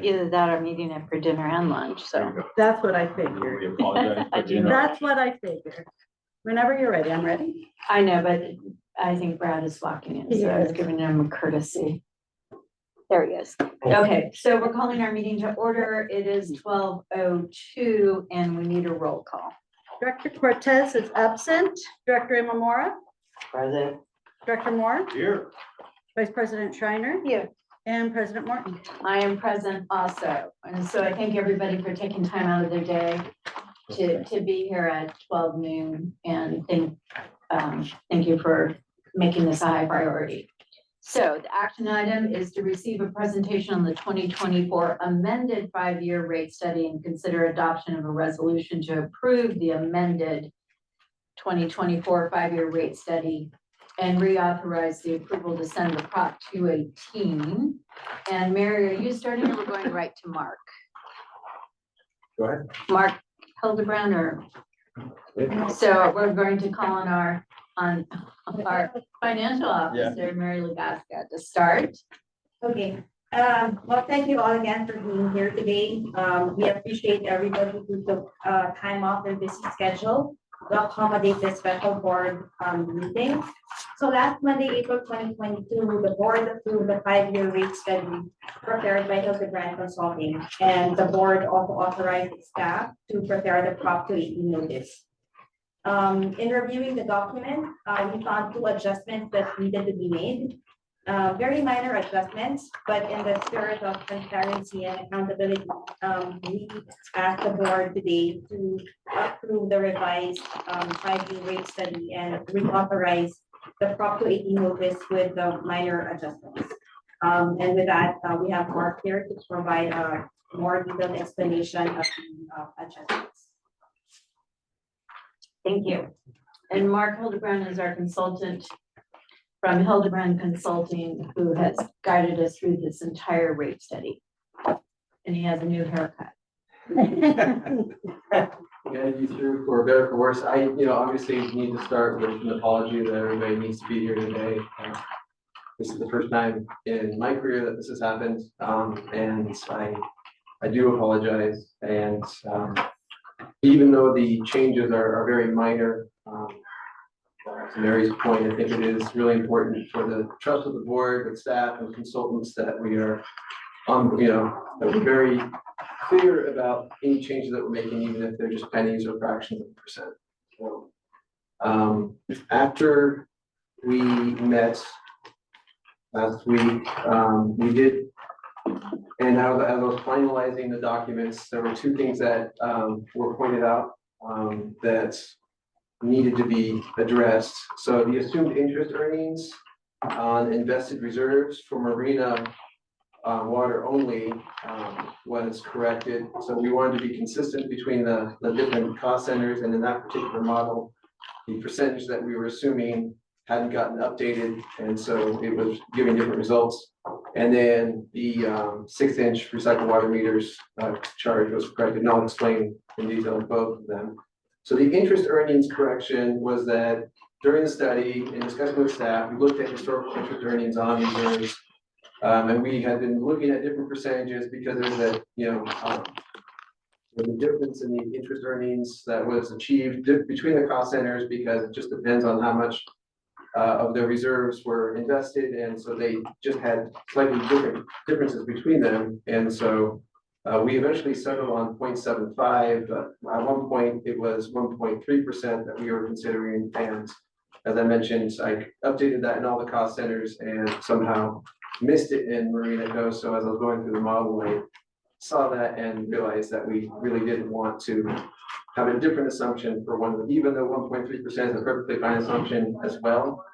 Either that or meeting it for dinner and lunch, so. That's what I figured. We apologize. I do not. That's what I figured. Whenever you're ready, I'm ready. I know, but I think Brad is walking in, so I was Yes. giving him a courtesy. There he is. Okay, so we're calling our meeting to order. It is 12:02 and we need a roll call. Director Cortez is absent. Director Imamura, Present. Director Moore, Here. Vice President Schreiner, Here. and President Morton. I am present also. And so I thank everybody for taking time out of their day to be here at 12 noon and thank you for making this a high priority. So the action item is to receive a presentation on the 2024 amended 5-year rate study and consider adoption of a resolution to approve the amended 2024 5-year rate study and reauthorize the approval to send the Prop 218. And Mary, are you starting or we're going right to Mark? Go ahead. Mark Hildebrand or? So we're going to call on our financial officer, Mary Legasca, to start. Okay, well, thank you all again for being here today. We appreciate everybody who took time off their busy schedule to accommodate this special board meeting. So last Monday, April 2022, the board approved the 5-year rate study prepared by Hildebrand Consulting, and the board also authorized its staff to prepare the Prop 218 notice. In reviewing the document, we found 2 adjustments that needed to be made. Very minor adjustments, but in the spirit of transparency and accountability, we asked the board today to approve the revised 5-year rate study and reauthorize the Prop 218 notice with the minor adjustments. And with that, we have Mark here to provide a more detailed explanation of the adjustments. Thank you. And Mark Hildebrand is our consultant from Hildebrand Consulting, who has guided us through this entire rate study. And he has a new haircut. Guide you through for better or worse. I, obviously need to start with an apology that everybody needs to be here today. This is the first time in my career that this has happened, and I do apologize. And even though the changes are very minor, to Mary's point, I think it is really important for the trust of the board, with staff and consultants, that we are that we're very clear about any changes that we're making, even if they're just pennies or fractions of a percent. So, after we met last week, we did, and as I was finalizing the documents, there were 2 things that were pointed out that needed to be addressed. So the assumed interest earnings on invested reserves for marina water only was corrected. So we wanted to be consistent between the different cost centers, and in that particular model, the percentage that we were assuming hadn't gotten updated, and so it was giving different results. And then the 6-inch recycled water meters charge was corrected, and I'll explain in detail both of them. So the interest earnings correction was that during the study, in discussion with staff, we looked at historical interest earnings on reserves. And we had been looking at different percentages because there's a difference in the interest earnings that was achieved between the cost centers, because it just depends on how much of their reserves were invested. And so they just had slightly different differences between them. And so we eventually settled on 0.75, but at one point it was 1.3% that we were considering. And as I mentioned, I updated that in all the cost centers and somehow missed it in Marina Co. So as I was going through the model, I saw that and realized that we really didn't want to have a different assumption for one, even though 1.3% is a perfectly fine assumption as well.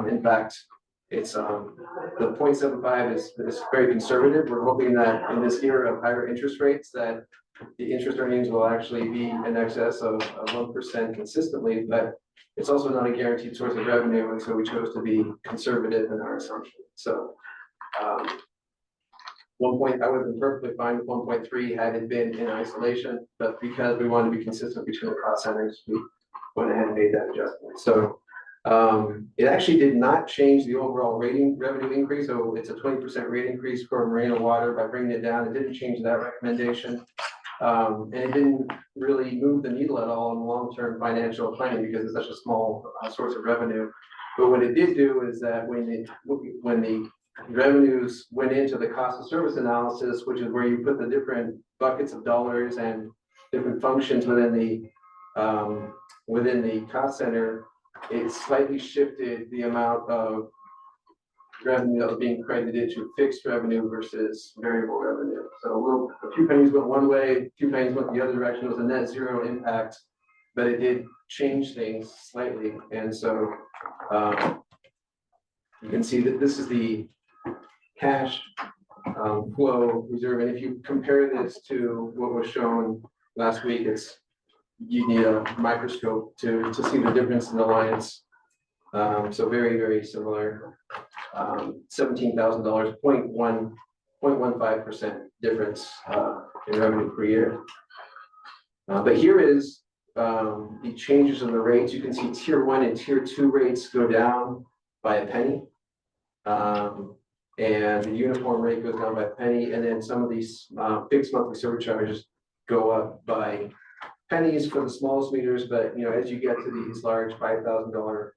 In fact, it's the 0.75 is very conservative. We're hoping that in this era of higher interest rates, that the interest earnings will actually be in excess of 1% consistently, but it's also not a guaranteed source of revenue, and so we chose to be conservative in our assumption. So 1 point, I would have been perfectly fine with 1.3 had it been in isolation, but because we wanted to be consistent between the cost centers, we went ahead and made that adjustment. So It actually did not change the overall revenue increase, so it's a 20% rate increase for marine and water. By bringing it down, it didn't change that recommendation. And it didn't really move the needle at all in long-term financial planning because it's such a small source of revenue. But what it did do is that when the revenues went into the cost of service analysis, which is where you put the different buckets of dollars and different functions within the cost center, it slightly shifted the amount of revenue that was being credited to fixed revenue versus variable revenue. So a few pennies went one way, a few pennies went the other direction. It was a net zero impact, but it did change things slightly. And so you can see that this is the cash flow reserve. And if you compare this to what was shown last week, you need a microscope to see the difference in the lines. So very, very similar. $17,000, 0.15% difference in revenue per year. But here is the changes in the rates. You can see tier 1 and tier 2 rates go down by a penny. And the uniform rate goes down by a penny. And then some of these fixed monthly surcharges go up by pennies for the smallest meters. But as you get to these large $5,000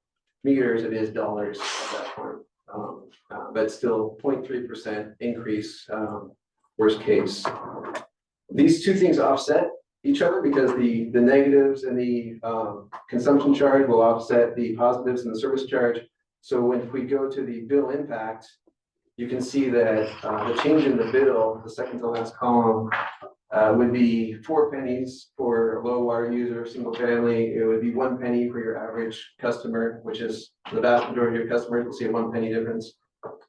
meters, it is dollars at that point. But still 0.3% increase, worst case. These two things offset each other because the negatives and the consumption charge will offset the positives in the service charge. So if we go to the bill impact, you can see that the change in the bill, the second to last column, would be 4 pennies for a low water user, single family. It would be 1 penny for your average customer, which is the vast majority of customers will see a 1 penny difference.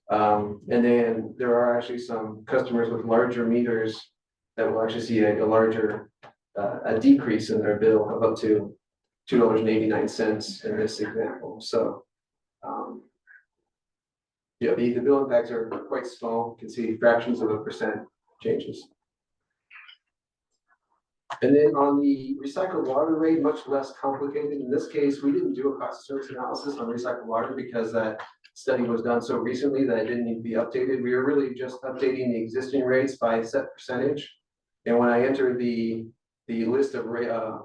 And then there are actually some customers with larger meters that will actually see a larger a decrease in their bill of up to $2.89 in this example. So yeah, the bill impacts are quite small. You can see fractions of a percent changes. And then on the recycled water rate, much less complicated. In this case, we didn't do a cost of service analysis on recycled water because that study was done so recently that it didn't need to be updated. We were really just updating the existing rates by a set percentage. And when I entered the list of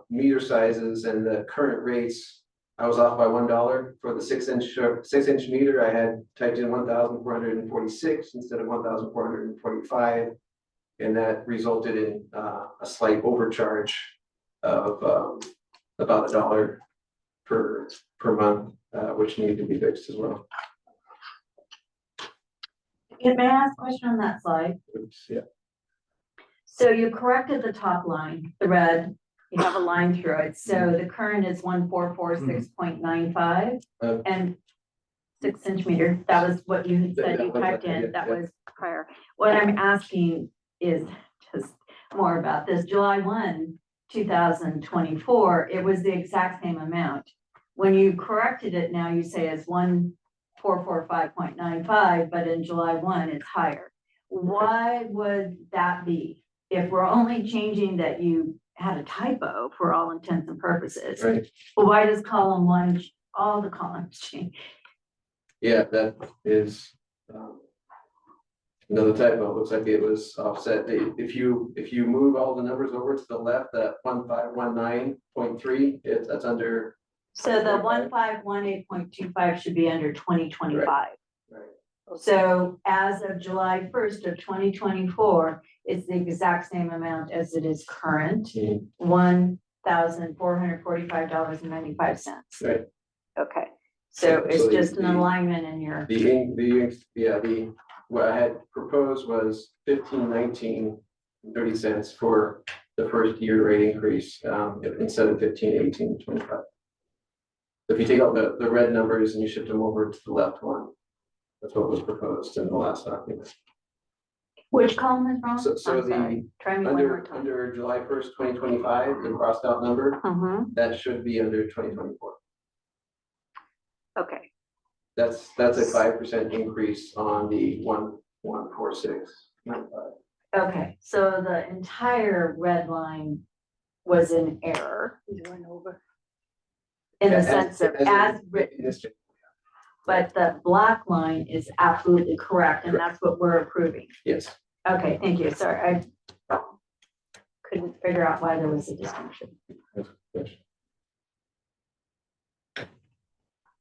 meter sizes and the current rates, I was off by $1 for the 6-inch meter. I had typed in 1,446 instead of 1,445. And that resulted in a slight overcharge of about $1 per month, which needed to be fixed as well. May I ask a question on that slide? Oops, yeah. So you corrected the top line, the red, you have a line through it. So the current is 1446.95 and 6-inch meter. That was what you said you typed in. That was prior. What I'm asking is just more about this. July 1, 2024, it was the exact same amount. When you corrected it now, you say it's 1445.95, but in July 1, it's higher. Why would that be? If we're only changing that you had a typo for all intents and purposes, Right. Well, why does column 1, all the columns change? Yeah, that is another typo. It looks like it was offset. If you move all the numbers over to the left, that 1519.3, that's under. So the 1518.25 should be under 2025. Right. So as of July 1st of 2024, it's the exact same amount as it is current, $1,445.95. Right. Okay, so it's So just an alignment in your. What I had proposed was $15.19.30 for the first year rate increase instead of $15.18.25. If you take out the red numbers and you shift them over to the left one, that's what was proposed in the last document. Which column is wrong? So I'm sorry. Try me one more time. under July 1st, 2025, the crossed out number, that should be under 2024. Okay. That's a 5% increase on the 1146.95. Okay, so the entire red line was in error. in the sense of as written, in this- but the black line is absolutely correct, and that's what we're approving. Yes, Okay, thank you. Sorry, I couldn't figure out why there was a distinction.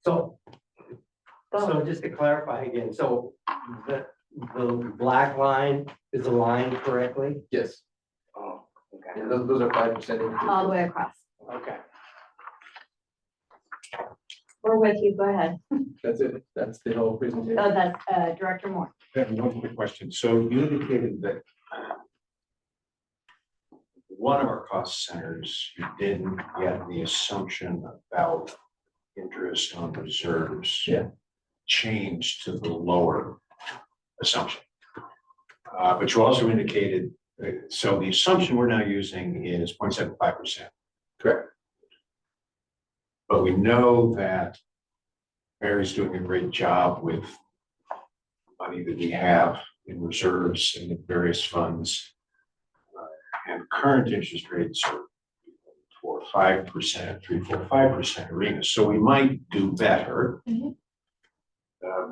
So, Go. so just to clarify again, so the black line is aligned correctly? yes, Oh, okay, yeah, those are 5%. All the way across. okay. We're with you. Go ahead. That's it, that's the whole presentation. Oh, that's Director Moore. I have one quick question. So you indicated that one of our cost centers, you didn't get the assumption about interest on reserves. Yeah. Changed to the lower assumption. But you also indicated, so the assumption we're now using is 0.75%. Correct. But we know that Mary's doing a great job with money that we have in reserves and in various funds. And current interest rates are 4 or 5%, 3, 4, 5% arena. So we might do better. Mhm.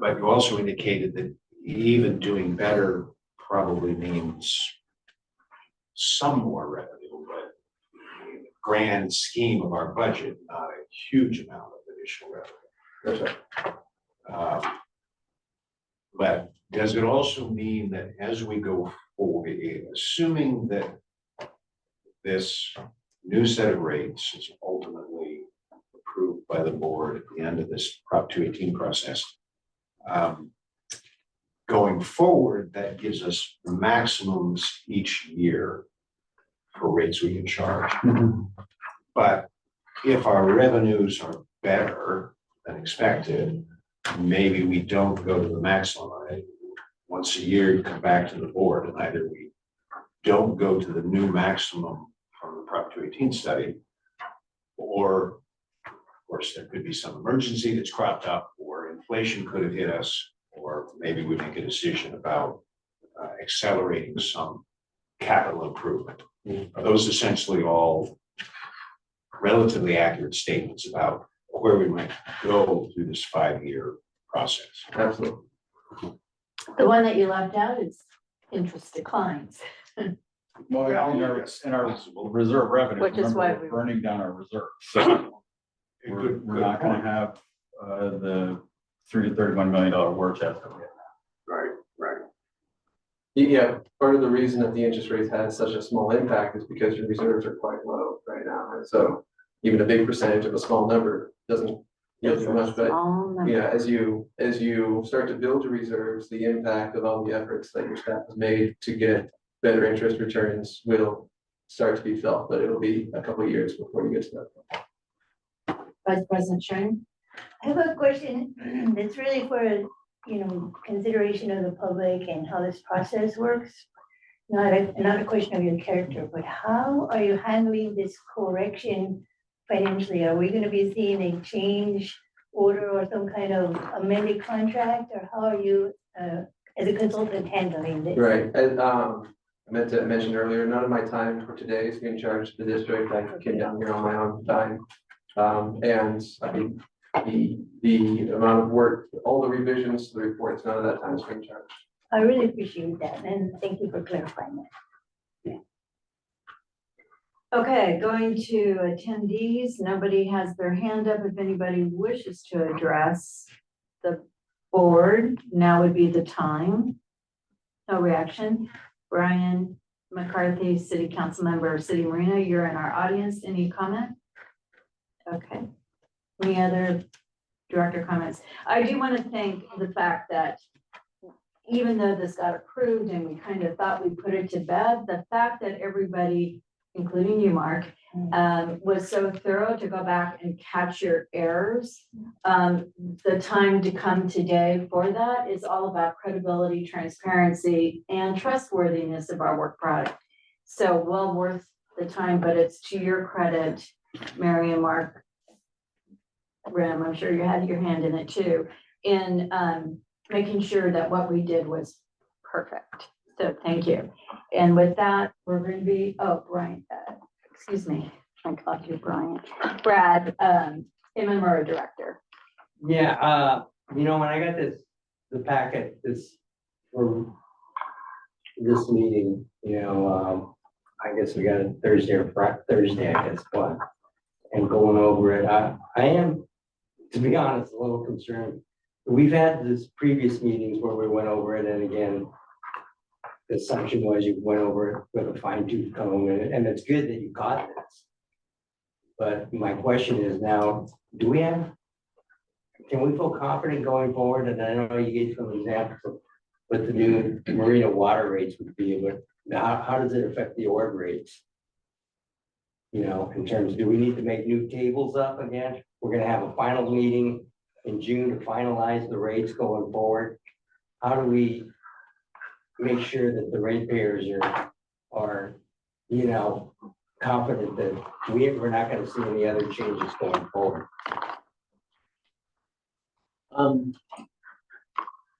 But you also indicated that even doing better probably means some more revenue, but in the grand scheme of our budget, not a huge amount of additional revenue. That's right. But does it also mean that as we go forward, assuming that this new set of rates is ultimately approved by the board at the end of this Prop 218 process, going forward, that gives us the maximums each year for rates we can charge. But if our revenues are better than expected, maybe we don't go to the maximum. Once a year, you come back to the board and either we don't go to the new maximum from the Prop 218 study, or of course, there could be some emergency that's cropped up, or inflation could have hit us, or maybe we make a decision about accelerating some capital improvement. Are those essentially all relatively accurate statements about where we might go through this 5-year process? Absolutely. The one that you left out is interest declines. Well, in our reserve revenue, Which is remember, why we're we- burning down our reserves. So we're Good not gonna point. have the $30 to $31 million war chest that we have. Right, right. Yeah, part of the reason that the interest rates had such a small impact is because your reserves are quite low right now. And so even a big percentage of a small number doesn't yield too much, but Small number. yeah, as you start to build your reserves, the impact of all the efforts that your staff has made to get better interest returns will start to be felt, but it'll be a couple of years before you get to that. Vice President Sharon? I have a question that's really for, consideration of the public and how this process works. Not a question of your character, but how are you handling this correction financially? Are we gonna be seeing a change order or some kind of amended contract, or how are you, as a consultant, handling this? Right, and I meant to mention earlier, none of my time for today is being charged to the district. I came down here on my own time. And I mean, the amount of work, all the revisions to the reports, none of that time is being charged. I really appreciate that, and thank you for clarifying that. Okay, going to attendees. Nobody has their hand up. If anybody wishes to address the board, now would be the time. No reaction. Brian McCarthy, City Council Member of City Marina, you're in our audience. Any comment? Okay. Any other director comments? I do want to thank the fact that even though this got approved and we kind of thought we put it to bed, the fact that everybody, including you, Mark, was so thorough to go back and catch your errors. The time to come today for that is all about credibility, transparency, and trustworthiness of our work product. So well worth the time, but it's to your credit, Mary and Mark, Rim, I'm sure you had your hand in it too, in making sure that what we did was perfect. So thank you. And with that, we're going to be, oh, Brian, excuse me, I called you Brian. Brad, Imamura Director. Yeah, you know, when I got the packet, for this meeting, you know, I guess we got it Thursday or Thursday, I guess, but, and going over it, I am, to be honest, a little concerned. We've had this previous meetings where we went over it, and again, the assumption was you went over it with a fine tooth comb, and it's good that you got this. But my question is now, can we feel confident going forward? And I know you gave some examples of what the new marina water rates would be, but how does it affect the org rates? You know, in terms of, do we need to make new tables up again? We're gonna have a final meeting in June to finalize the rates going forward. How do we make sure that the ratepayers are, you know, confident that we're not gonna see any other changes going forward?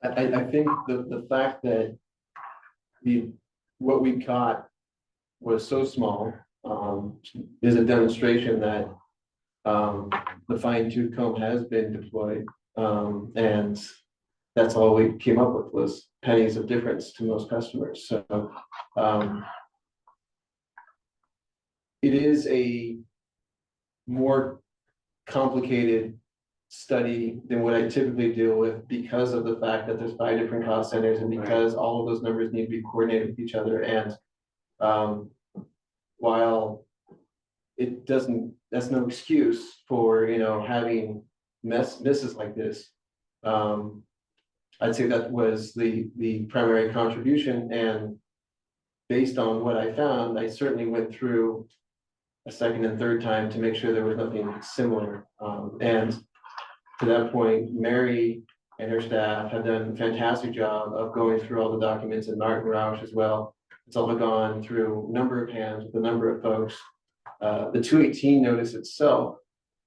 I think the fact that what we got was so small, is a demonstration that, the fine tooth comb has been deployed. And that's all we came up with was pennies of difference to most customers, so, it is a more complicated study than what I typically deal with because of the fact that there's 5 different cost centers and because all of those numbers need to be coordinated with each other. And while it doesn't, that's no excuse for, you know, having misses like this. I'd say that was the primary contribution, and based on what I found, I certainly went through a second and third time to make sure there was nothing similar. And to that point, Mary and her staff have done a fantastic job of going through all the documents, and Martin Roush as well. It's all gone through a number of hands with a number of folks. The 218 notice itself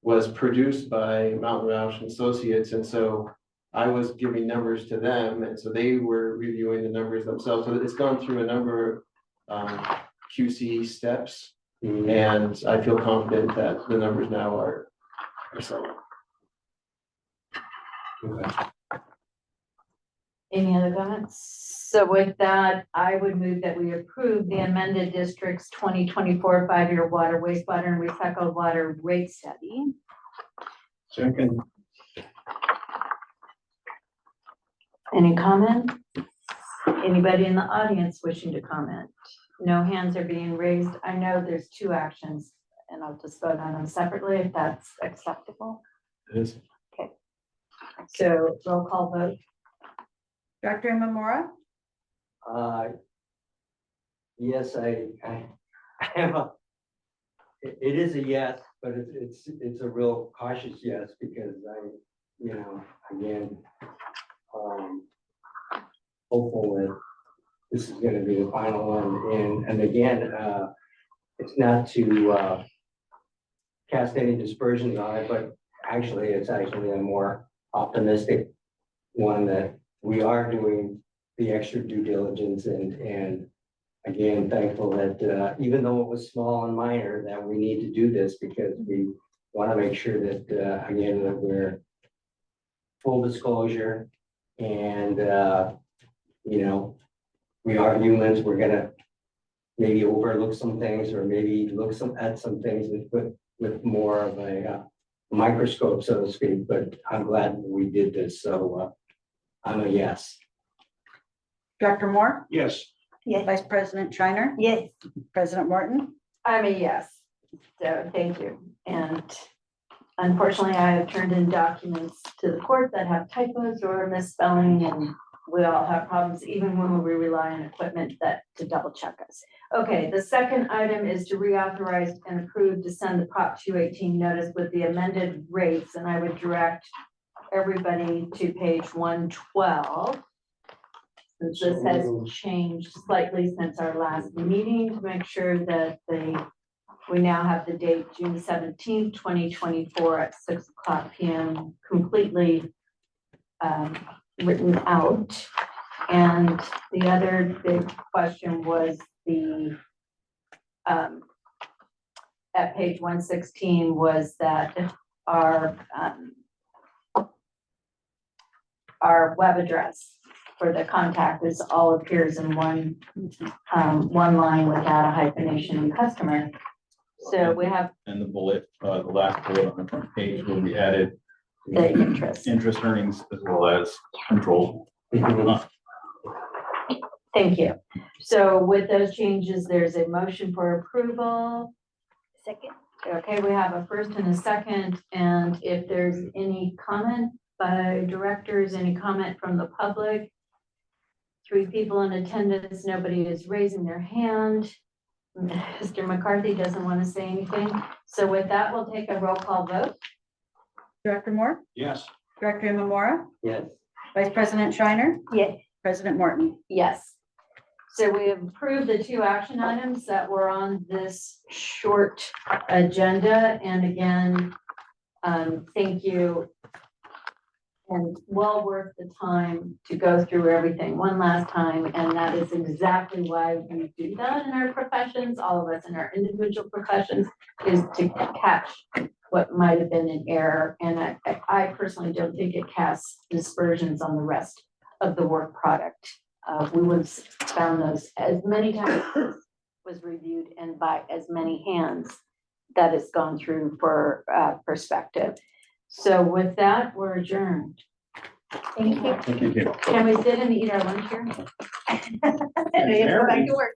was produced by Mountain Roush and Associates, and so I was giving numbers to them, and so they were reviewing the numbers themselves. So it's gone through a number of QC steps, and I feel confident that the numbers now are solid. Any other comments? So with that, I would move that we approve the amended district's 2024 5-year water, wastewater, and recycled water rate study. Second. Any comment? Anybody in the audience wishing to comment? No hands are being raised. I know there's 2 actions, and I'll just vote on them separately if that's acceptable. It is. So roll call vote. Director Imamura? Yes, I have it is a yes, but it's a real cautious yes, because you know, again, hopeful that this is gonna be the final one, and again, it's not to cast any dispersions on it, but actually, it's actually a more optimistic one, that we are doing the extra due diligence, and again, thankful that even though it was small and minor, that we need to do this because we want to make sure that again, that we're full disclosure, and you know, we are humans. We're gonna maybe overlook some things, or maybe look at some things with more of a microscope, so to speak. But I'm glad we did this, so I'm a yes. Director Moore? Yes. Yes. Vice President Schreiner? Yes. President Morton? I'm a yes. So thank you. And unfortunately, I have turned in documents to the court that have typos or misspelling, and we all have problems, even when we rely on equipment to double check us. Okay, the second item is to reauthorize and approve to send the Prop 218 notice with the amended rates, and I would direct everybody to page 112. Since this has changed slightly since our last meeting, to make sure that we now have the date June 17th, 2024 at 6:00 p.m. completely written out. And the other big question was at page 116 was that our web address for the contact. This all appears in one line without a hyphenation in customer. So we have And the bullet, the last bullet on the front page will be added. the interest. Interest earnings as well as control. Thank you. So with those changes, there's a motion for approval. Second. Okay, we have a first and a second, and if there's any comment by directors, any comment from the public? 3 people in attendance, nobody is raising their hand. Mr. McCarthy doesn't want to say anything. So with that, we'll take a roll call vote. Director Moore, Yes. Director Imamura, Yes. Vice President Shiner, Yes. President Morton. Yes. So we have approved the 2 action items that were on this short agenda. And again, thank you. And well worth the time to go through everything one last time. And that is exactly why we do that in our professions, all of us in our individual professions, is to catch what might have been an error. And I personally don't think it casts dispersions on the rest of the work product. We would have found those as many times as was reviewed and by as many hands that it's gone through for perspective. So with that, we're adjourned. Thank you. Thank you. Can we sit and eat our lunch here? Go back to work.